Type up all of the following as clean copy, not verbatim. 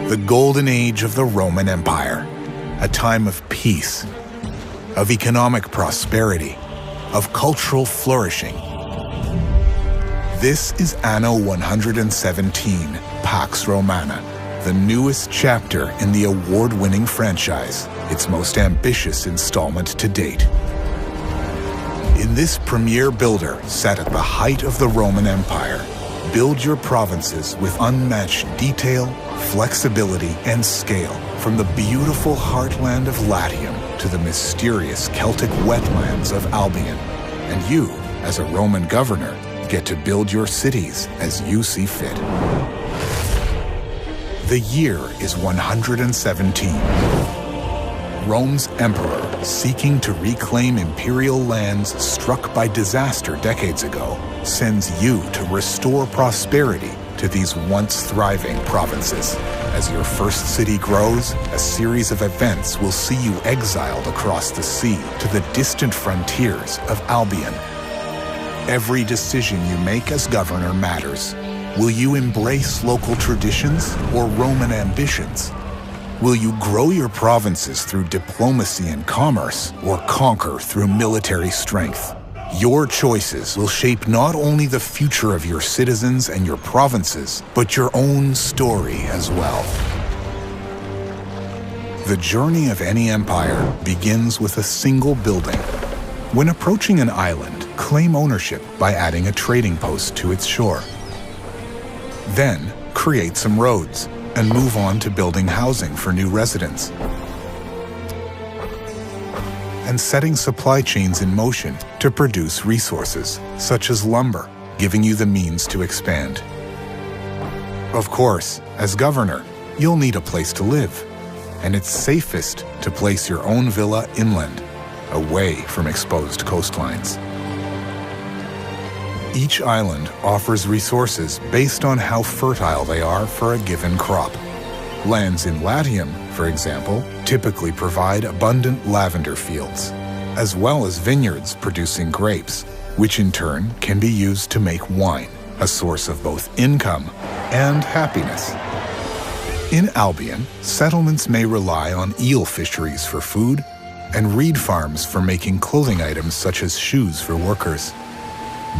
the golden age of the Roman Empire, a time of peace, of economic prosperity, of cultural flourishing. This is Anno 117, Pax Romana, the newest chapter in the award-winning franchise, its most ambitious installment to date. In this premier builder set at the height of the Roman Empire, build your provinces with unmatched detail, flexibility, and scale, from the beautiful heartland of Latium to the mysterious Celtic wetlands of Albion. And you, as a Roman governor, get to build your cities as you see fit. The year is 117. Rome's emperor, seeking to reclaim imperial lands struck by disaster decades ago, sends you to restore prosperity to these once thriving provinces. As your first city grows, a series of events will see you exiled across the sea to the distant frontiers of Albion. Every decision you make as governor matters. Will you embrace local traditions or Roman ambitions? Will you grow your provinces through diplomacy and commerce, or conquer through military strength? Your choices will shape not only the future of your citizens and your provinces, but your own story as well. The journey of any empire begins with a single building. When approaching an island, claim ownership by adding a trading post to its shore. Then, create some roads and move on to building housing for new residents. And setting supply chains in motion to produce resources, such as lumber, giving you the means to expand. Of course, as governor, you'll need a place to live, and it's safest to place your own villa inland, away from exposed coastlines. Each island offers resources based on how fertile they are for a given crop. Lands in Latium, for example, typically provide abundant lavender fields, as well as vineyards producing grapes, which in turn can be used to make wine, a source of both income and happiness. In Albion, settlements may rely on eel fisheries for food and reed farms for making clothing items such as shoes for workers.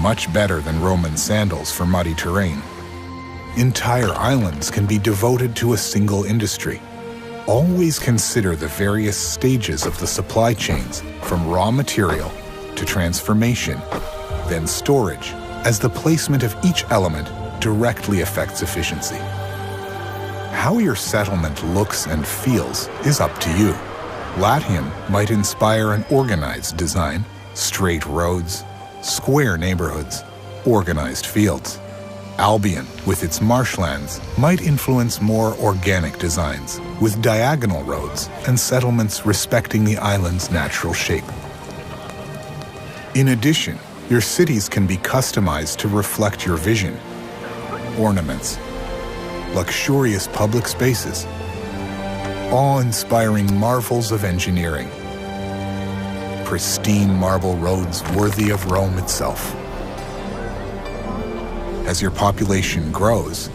Much better than Roman sandals for muddy terrain. Entire islands can be devoted to a single industry. Always consider the various stages of the supply chains, from raw material to transformation, then storage, as the placement of each element directly affects efficiency. How your settlement looks and feels is up to you. Latium might inspire an organized design, straight roads, square neighborhoods, organized fields. Albion, with its marshlands, might influence more organic designs, with diagonal roads and settlements respecting the island's natural shape. In addition, your cities can be customized to reflect your vision. Ornaments, luxurious public spaces, awe-inspiring marvels of engineering, pristine marble roads worthy of Rome itself. As your population grows,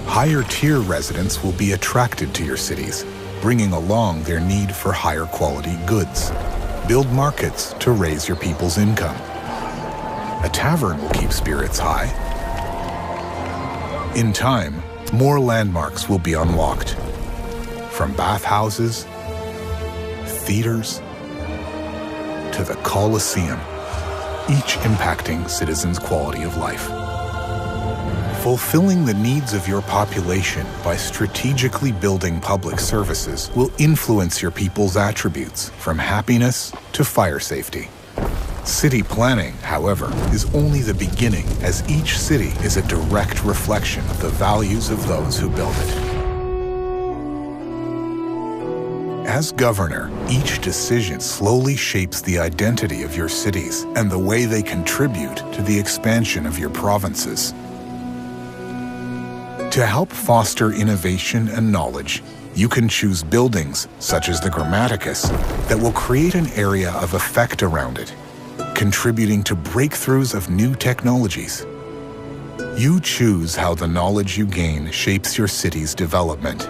higher-tier residents will be attracted to your cities, bringing along their need for higher-quality goods. Build markets to raise your people's income. A tavern will keep spirits high. In time, more landmarks will be unlocked, from bathhouses, theaters, to the Colosseum, each impacting citizens' quality of life. Fulfilling the needs of your population by strategically building public services will influence your people's attributes, from happiness to fire safety. City planning, however, is only the beginning, as each city is a direct reflection of the values of those who build it. As governor, each decision slowly shapes the identity of your cities and the way they contribute to the expansion of your provinces. To help foster innovation and knowledge, you can choose buildings, such as the Grammaticus, that will create an area of effect around it, contributing to breakthroughs of new technologies. You choose how the knowledge you gain shapes your city's development.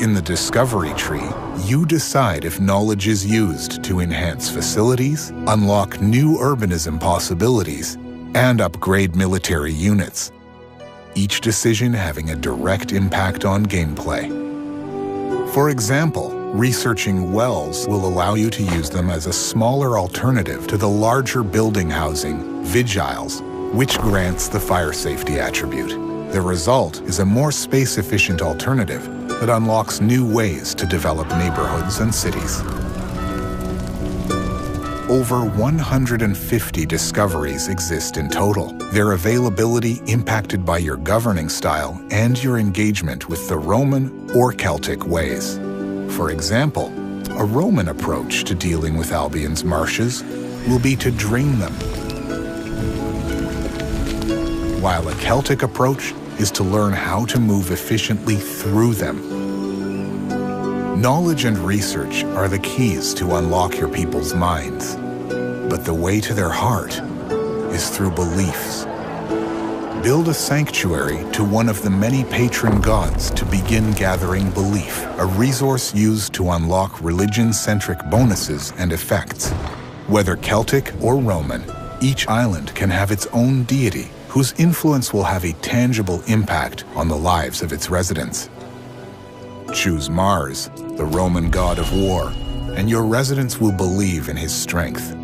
In the discovery tree, you decide if knowledge is used to enhance facilities, unlock new urbanism possibilities, and upgrade military units, each decision having a direct impact on gameplay. For example, researching wells will allow you to use them as a smaller alternative to the larger building housing, vigiles, which grants the fire safety attribute. The result is a more space-efficient alternative that unlocks new ways to develop neighborhoods and cities. Over 150 discoveries exist in total, their availability impacted by your governing style and your engagement with the Roman or Celtic ways. For example, a Roman approach to dealing with Albion's marshes will be to drain them, while a Celtic approach is to learn how to move efficiently through them. Knowledge and research are the keys to unlock your people's minds, but the way to their heart is through beliefs. Build a sanctuary to one of the many patron gods to begin gathering belief, a resource used to unlock religion-centric bonuses and effects. Whether Celtic or Roman, each island can have its own deity whose influence will have a tangible impact on the lives of its residents. Choose Mars, the Roman god of war, and your residents will believe in his strength.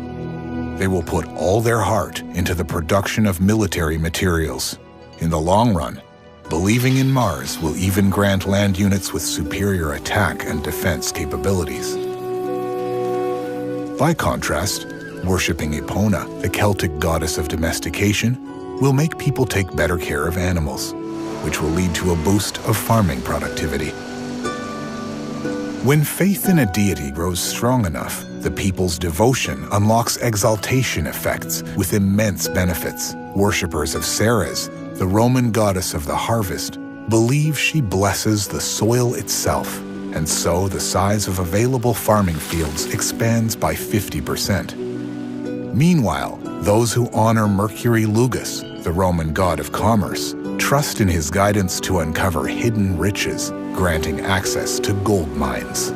They will put all their heart into the production of military materials. In the long run, believing in Mars will even grant land units with superior attack and defense capabilities. By contrast, worshipping Epona, the Celtic goddess of domestication, will make people take better care of animals, which will lead to a boost of farming productivity. When faith in a deity grows strong enough, the people's devotion unlocks exaltation effects with immense benefits. Worshippers of Ceres, the Roman goddess of the harvest, believe she blesses the soil itself, and so the size of available farming fields expands by 50%. Meanwhile, those who honor Mercury Lugus, the Roman god of commerce, trust in his guidance to uncover hidden riches, granting access to gold mines.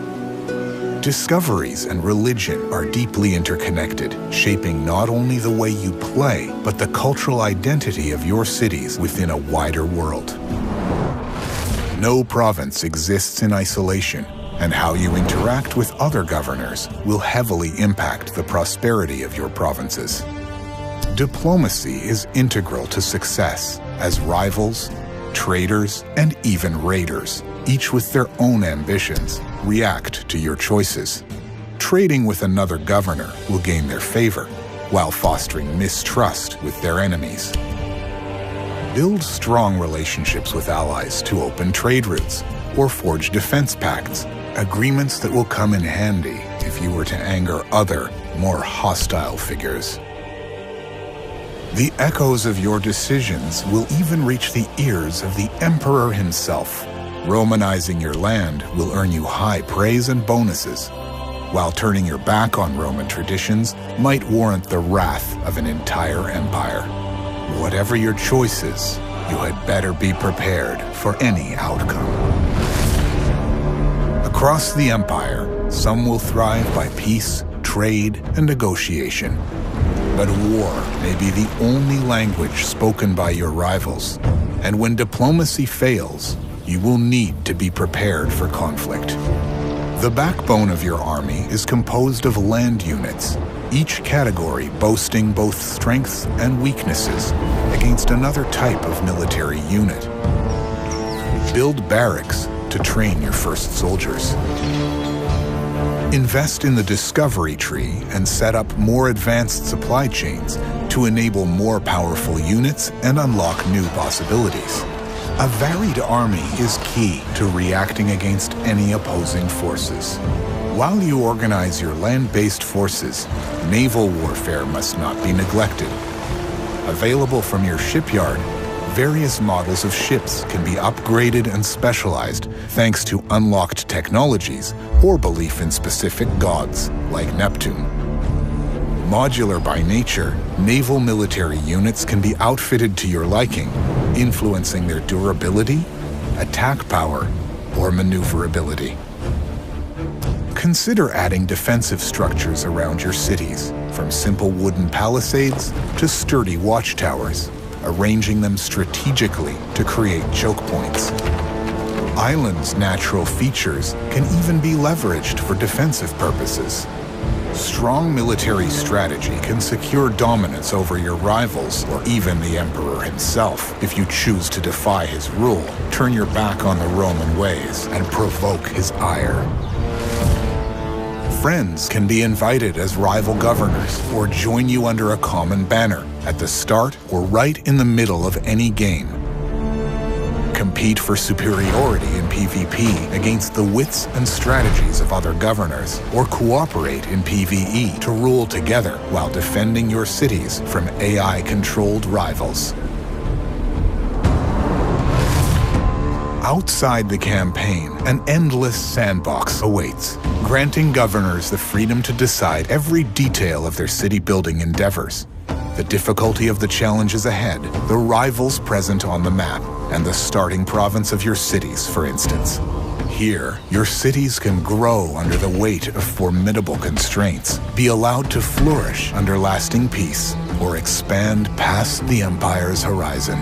Discoveries and religion are deeply interconnected, shaping not only the way you play, but the cultural identity of your cities within a wider world. No province exists in isolation, and how you interact with other governors will heavily impact the prosperity of your provinces. Diplomacy is integral to success, as rivals, traders, and even raiders, each with their own ambitions, react to your choices. Trading with another governor will gain their favor, while fostering mistrust with their enemies. Build strong relationships with allies to open trade routes or forge defense pacts, agreements that will come in handy if you were to anger other, more hostile figures. The echoes of your decisions will even reach the ears of the emperor himself. Romanizing your land will earn you high praise and bonuses, while turning your back on Roman traditions might warrant the wrath of an entire empire. Whatever your choices, you had better be prepared for any outcome. Across the empire, some will thrive by peace, trade, and negotiation. But war may be the only language spoken by your rivals, and when diplomacy fails, you will need to be prepared for conflict. The backbone of your army is composed of land units, each category boasting both strengths and weaknesses against another type of military unit. Build barracks to train your first soldiers. Invest in the discovery tree and set up more advanced supply chains to enable more powerful units and unlock new possibilities. A varied army is key to reacting against any opposing forces. While you organize your land-based forces, naval warfare must not be neglected. Available from your shipyard, various models of ships can be upgraded and specialized thanks to unlocked technologies or belief in specific gods, like Neptune. Modular by nature, naval military units can be outfitted to your liking, influencing their durability, attack power, or maneuverability. Consider adding defensive structures around your cities, from simple wooden palisades to sturdy watchtowers, arranging them strategically to create choke points. Islands' natural features can even be leveraged for defensive purposes. Strong military strategy can secure dominance over your rivals or even the Emperor himself if you choose to defy his rule, turn your back on the Roman ways, and provoke his ire. Friends can be invited as rival governors or join you under a common banner at the start or right in the middle of any game. Compete for superiority in PvP against the wits and strategies of other governors, or cooperate in PvE to rule together while defending your cities from AI-controlled rivals. Outside the campaign, an endless sandbox awaits, granting governors the freedom to decide every detail of their city-building endeavors. The difficulty of the challenges ahead, the rivals present on the map, and the starting province of your cities, for instance. Here, your cities can grow under the weight of formidable constraints, be allowed to flourish under lasting peace, or expand past the Empire's horizon.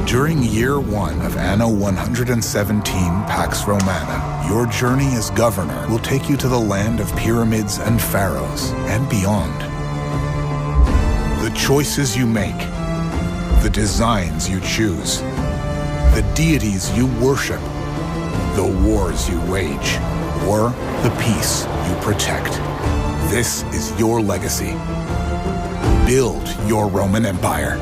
During year 1 of Anno 117 Pax Romana, your journey as governor will take you to the land of pyramids and pharaohs, and beyond. The choices you make, the designs you choose, the deities you worship, the wars you wage, or the peace you protect. This is your legacy. Build your Roman Empire.